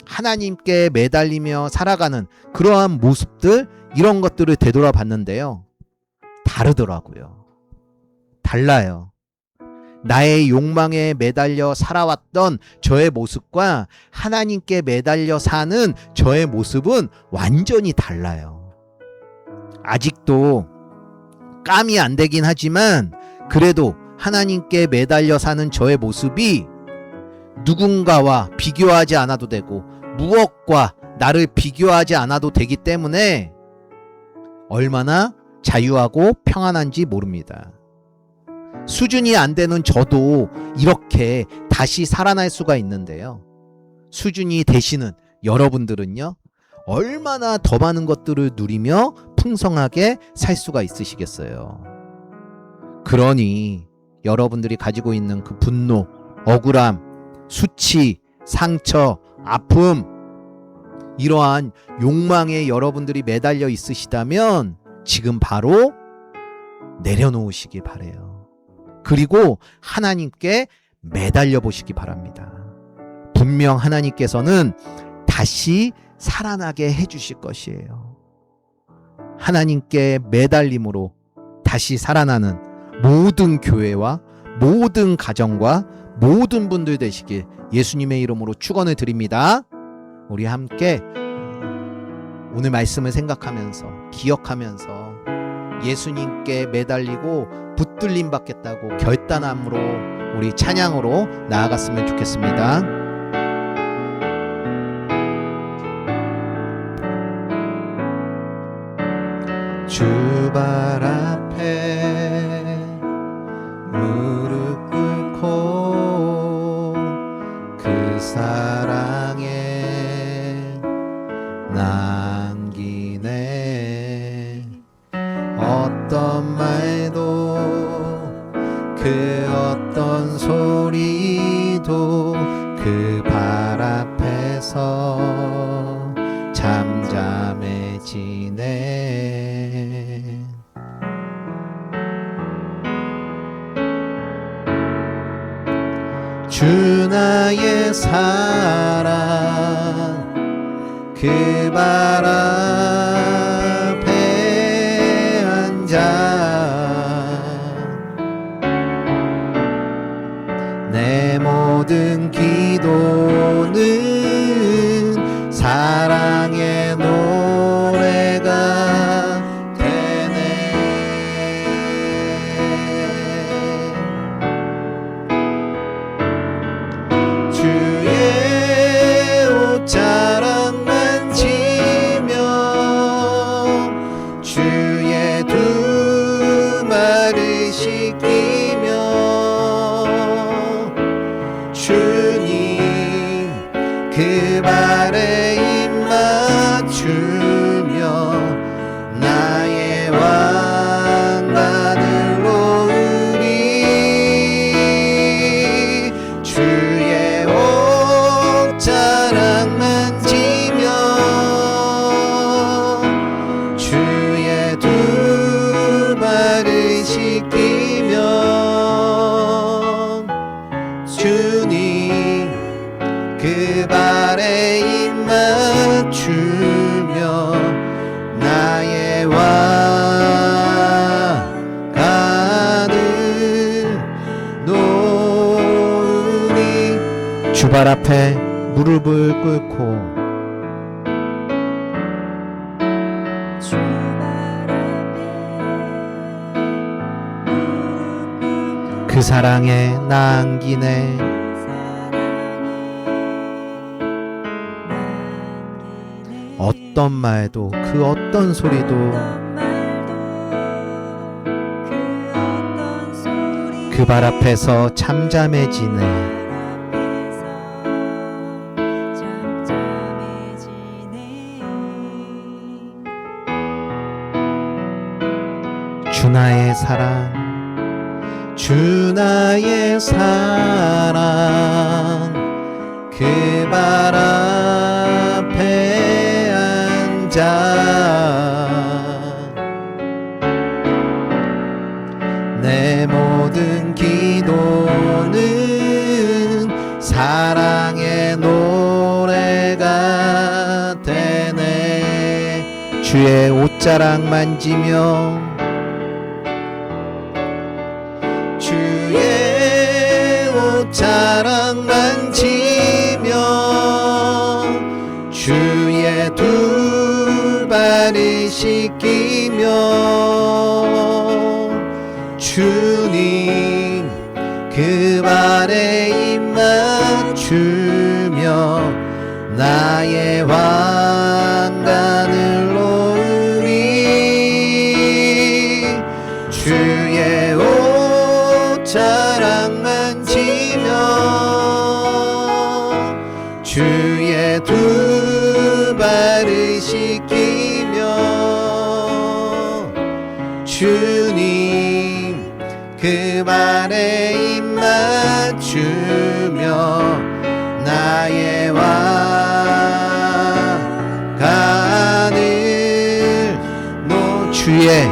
하나님께 매달리며 살아가는 그러한 모습들, 이런 것들을 되돌아봤는데요, 다르더라고요. 달라요. 나의 욕망에 매달려 살아왔던 저의 모습과 하나님께 매달려 사는 저의 모습은 완전히 달라요. 아직도 깜이 안 되긴 하지만 그래도 하나님께 매달려 사는 저의 모습이 누군가와 비교하지 않아도 되고 무엇과 나를 비교하지 않아도 되기 때문에 얼마나 자유하고 평안한지 모릅니다. 수준이 안 되는 저도 이렇게 다시 살아날 수가 있는데요. 수준이 되시는 여러분들은요, 얼마나 더 많은 것들을 누리며 풍성하게 살 수가 있으시겠어요. 그러니 여러분들이 가지고 있는 그 분노, 억울함, 수치, 상처, 아픔, 이러한 욕망에 여러분들이 매달려 있으시다면 지금 바로 내려놓으시기 바래요. 그리고 하나님께 매달려 보시기 바랍니다. 분명 하나님께서는 다시 살아나게 해주실 것이에요. 하나님께 매달림으로 다시 살아나는 모든 교회와 모든 가정과 모든 분들 되시길 예수님의 이름으로 축원을 드립니다. 우리 함께 오늘 말씀을 생각하면서 기억하면서 예수님께 매달리고 붙들림 받겠다고 결단함으로 우리 찬양으로 나아갔으면 좋겠습니다. 주발 앞에 무릎 꿇고 그 사랑에 남기네. 어떤 말도 그 어떤 소리도 그 발 앞에서 잠잠해지네. 주 나의 사랑 그 발 앞에 앉아 내 모든 기도는 사랑의 노래가 되네. 주의 옷자락 만지며 주의 두 말을 씻기며 주님 그 발에 입 맞추며 나의 왕관을 놓으리. 주의 옷자락 만지며 주의 두 발을 씻기며 주님 그 발에 입 맞추며 나의 왕관을 놓으리. 주발 앞에 무릎을 꿇고 그 사랑에 남기네. 어떤 말도 그 어떤 소리도 그 발 앞에서 잠잠해지네. 주 나의 사랑 주 나의 사랑 그 발 앞에 앉아 내 모든 기도는 사랑의 노래가 되네. 주의 옷자락 만지며 주의 옷자락 만지며 주의 두 발을 씻기며 주님 그 발에 입 맞추며 나의 왕관을 놓으리. 주의 주의 두 발을 씻기며 주님 그 발에 입 맞추며 나의 왕관을 주의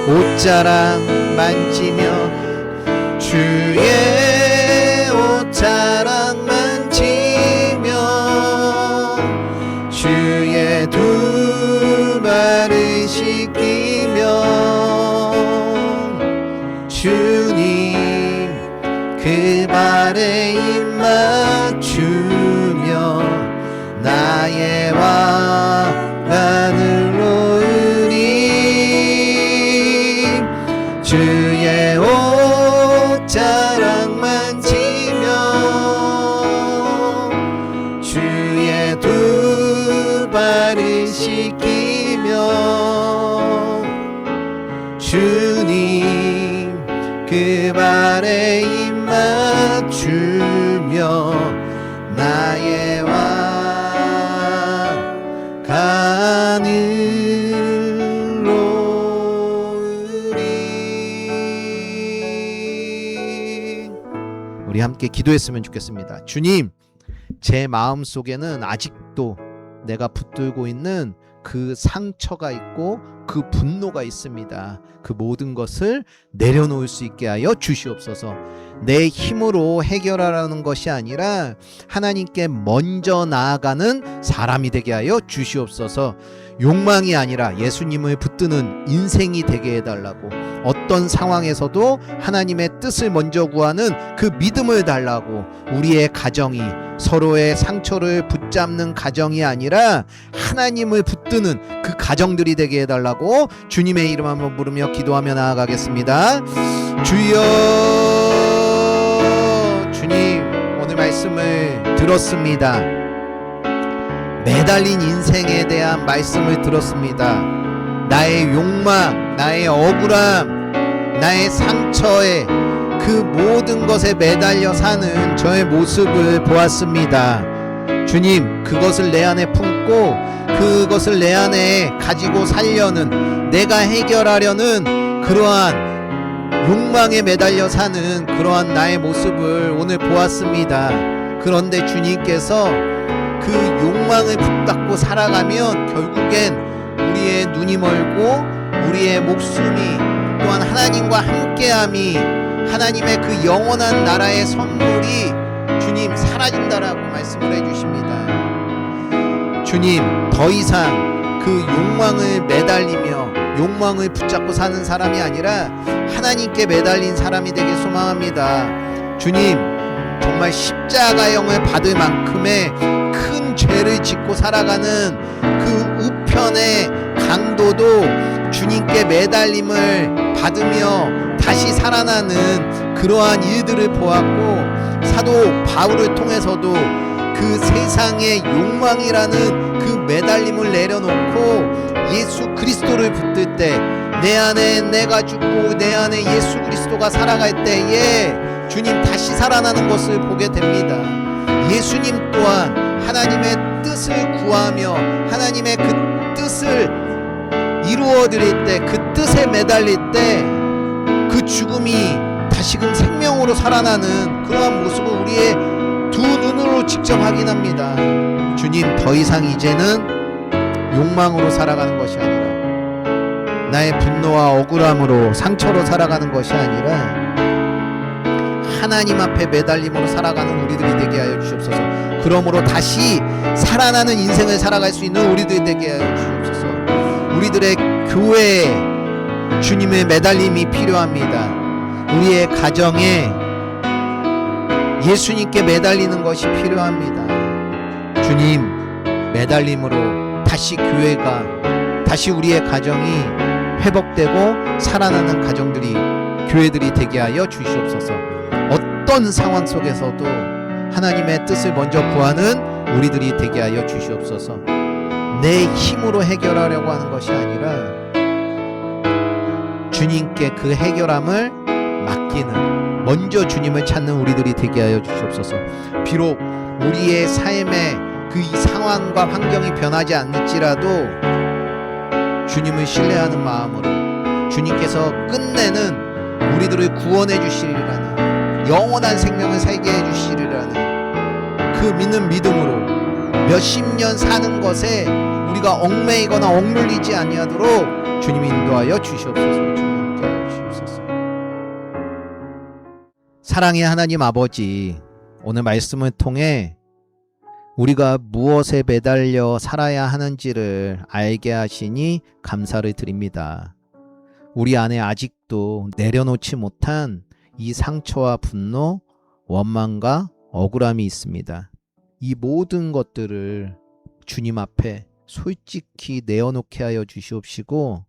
옷자락 만지며 주의 옷자락 만지며 주의 두 발을 씻기며 주님 그 발에 입 맞추며 나의 왕관을 놓으리 주의 옷자락 만지며 주의 두 발을 씻기며 주님 그 발에 입 맞추며 나의 왕관을 놓으리. 우리 함께 기도했으면 좋겠습니다. 주님, 제 마음속에는 아직도 내가 붙들고 있는 그 상처가 있고 그 분노가 있습니다. 그 모든 것을 내려놓을 수 있게 하여 주시옵소서. 내 힘으로 해결하라는 것이 아니라 하나님께 먼저 나아가는 사람이 되게 하여 주시옵소서. 욕망이 아니라 예수님을 붙드는 인생이 되게 해달라고, 어떤 상황에서도 하나님의 뜻을 먼저 구하는 그 믿음을 달라고, 우리의 가정이 서로의 상처를 붙잡는 가정이 아니라 하나님을 붙드는 그 가정들이 되게 해달라고 주님의 이름 한번 부르며 기도하며 나아가겠습니다. 주여, 주님, 오늘 말씀을 들었습니다. 매달린 인생에 대한 말씀을 들었습니다. 나의 욕망, 나의 억울함, 나의 상처에 그 모든 것에 매달려 사는 저의 모습을 보았습니다. 주님, 그것을 내 안에 품고 그것을 내 안에 가지고 살려는, 내가 해결하려는 그러한 욕망에 매달려 사는 그러한 나의 모습을 오늘 보았습니다. 그런데 주님께서 그 욕망을 붙잡고 살아가면 결국엔 우리의 눈이 멀고 우리의 목숨이, 또한 하나님과 함께함이, 하나님의 그 영원한 나라의 선물이 주님 사라진다라고 말씀을 해주십니다. 주님, 더 이상 그 욕망을 매달리며 욕망을 붙잡고 사는 사람이 아니라 하나님께 매달린 사람이 되길 소망합니다. 주님, 정말 십자가형을 받을 만큼의 큰 죄를 짓고 살아가는 그 우편의 강도도 주님께 매달림을 받으며 다시 살아나는 그러한 일들을 보았고, 사도 바울을 통해서도 그 세상의 욕망이라는 그 매달림을 내려놓고 예수 그리스도를 붙들 때, 내 안에 내가 죽고 내 안에 예수 그리스도가 살아갈 때에 주님 다시 살아나는 것을 보게 됩니다. 예수님 또한 하나님의 뜻을 구하며 하나님의 그 뜻을 이루어 드릴 때, 그 뜻에 매달릴 때 그 죽음이 다시금 생명으로 살아나는 그러한 모습을 우리의 두 눈으로 직접 확인합니다. 주님, 더 이상 이제는 욕망으로 살아가는 것이 아니라, 나의 분노와 억울함으로 상처로 살아가는 것이 아니라 하나님 앞에 매달림으로 살아가는 우리들이 되게 하여 주시옵소서. 그러므로 다시 살아나는 인생을 살아갈 수 있는 우리들이 되게 하여 주시옵소서. 우리들의 교회에 주님의 매달림이 필요합니다. 우리의 가정에 예수님께 매달리는 것이 필요합니다. 주님, 매달림으로 다시 교회가, 다시 우리의 가정이 회복되고 살아나는 가정들이, 교회들이 되게 하여 주시옵소서. 어떤 상황 속에서도 하나님의 뜻을 먼저 구하는 우리들이 되게 하여 주시옵소서. 내 힘으로 해결하려고 하는 것이 아니라 주님께 그 해결함을 맡기는, 먼저 주님을 찾는 우리들이 되게 하여 주시옵소서. 비록 우리의 삶에 그 상황과 환경이 변하지 않을지라도 주님을 신뢰하는 마음으로 주님께서 끝내는 우리들을 구원해 주시리라는 영원한 생명을 살게 해 주시리라는 그 믿는 믿음으로 몇십 년 사는 것에 우리가 얽매이거나 억눌리지 아니하도록 주님이 인도하여 주시옵소서. 주님 함께하여 주시옵소서. 사랑의 하나님 아버지, 오늘 말씀을 통해 우리가 무엇에 매달려 살아야 하는지를 알게 하시니 감사를 드립니다. 우리 안에 아직도 내려놓지 못한 이 상처와 분노, 원망과 억울함이 있습니다. 이 모든 것들을 주님 앞에 솔직히 내어놓게 하여 주시옵시고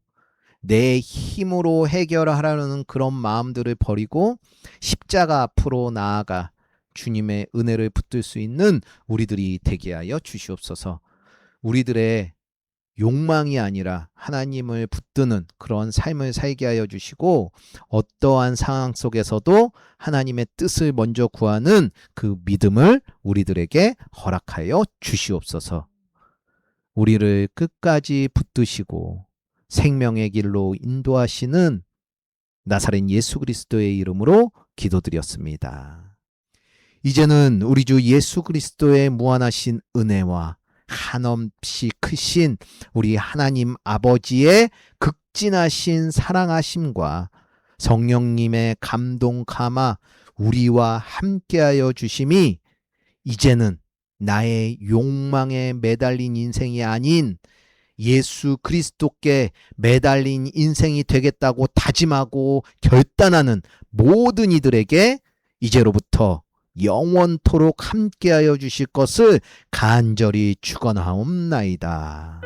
내 힘으로 해결하려는 그런 마음들을 버리고 십자가 앞으로 나아가 주님의 은혜를 붙들 수 있는 우리들이 되게 하여 주시옵소서. 우리들의 욕망이 아니라 하나님을 붙드는 그런 삶을 살게 하여 주시고 어떠한 상황 속에서도 하나님의 뜻을 먼저 구하는 그 믿음을 우리들에게 허락하여 주시옵소서. 우리를 끝까지 붙드시고 생명의 길로 인도하시는 나사렛 예수 그리스도의 이름으로 기도드렸습니다. 이제는 우리 주 예수 그리스도의 무한하신 은혜와 한없이 크신 우리 하나님 아버지의 극진하신 사랑하심과 성령님의 감동 감화 우리와 함께하여 주심이 이제는 나의 욕망에 매달린 인생이 아닌 예수 그리스도께 매달린 인생이 되겠다고 다짐하고 결단하는 모든 이들에게 이제로부터 영원토록 함께하여 주실 것을 간절히 축원하옵나이다.